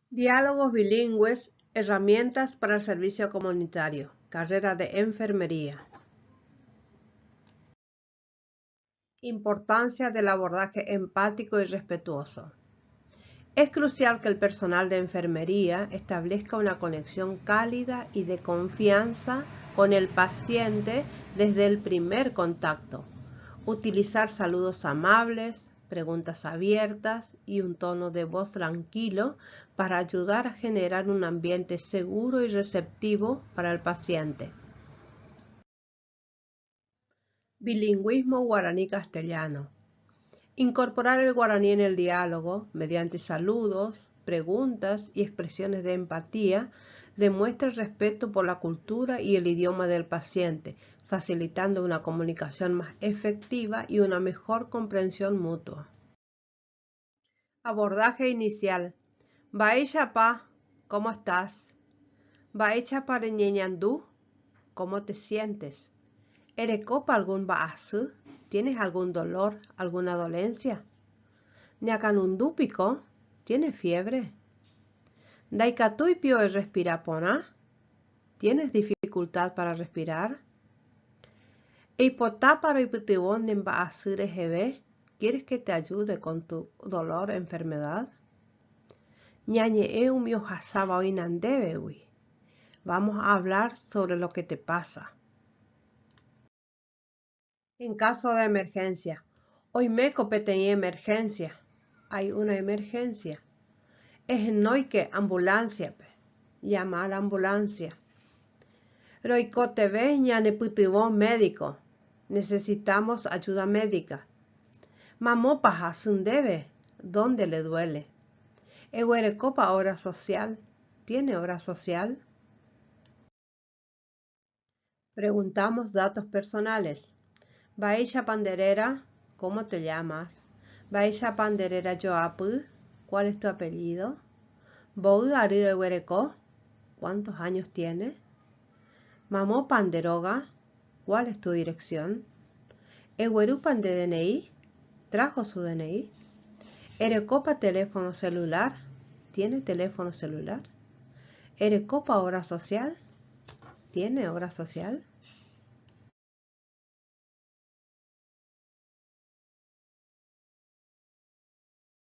Diálogos bilingües, herramientas para el servicio comunitario, carrera de enfermería. Importancia del abordaje empático y respetuoso. Es crucial que el personal de enfermería establezca una conexión cálida y de confianza con el paciente desde el primer contacto. Utilizar saludos amables, preguntas abiertas y un tono de voz tranquilo para ayudar a generar un ambiente seguro y receptivo para el paciente. Bilingüismo guaraní-castellano. Incorporar el guaraní en el diálogo mediante saludos, preguntas y expresiones de empatía demuestra el respeto por la cultura y el idioma del paciente, facilitando una comunicación más efectiva y una mejor comprensión mutua. Abordaje inicial. Baechapa, ¿cómo estás? Baechapa reñeñandú, ¿cómo te sientes? ¿Erecopa algún baasu? ¿Tienes algún dolor, alguna dolencia? ¿Ñacanundúpico? ¿Tienes fiebre? ¿Daikatuipio el respirapona? ¿Tienes dificultad para respirar? ¿Eipotáparo y putibón de baasure GB? ¿Quieres que te ayude con tu dolor o enfermedad? Ñañeeumio hasaba oinandebewi. Vamos a hablar sobre lo que te pasa. En caso de emergencia. Hoy me competí emergencia. Hay una emergencia. Es noike ambulancia. Llama a la ambulancia. Roicote veña neputibón médico. Necesitamos ayuda médica. Mamopa debe. ¿Dónde le duele? Ehuerecopa hora social. ¿Tiene hora social? Preguntamos datos personales. Baisha Panderera, ¿cómo te llamas? Baisha Panderera Joapu, ¿cuál es tu apellido? Bou Ariu Ehuereco, ¿cuántos años tiene? Mamó Panderoga, ¿cuál es tu dirección? Ehueru Pande DNI, ¿trajo su DNI? Erecopa teléfono celular, ¿tiene teléfono celular? Erecopa hora social, ¿tiene hora social?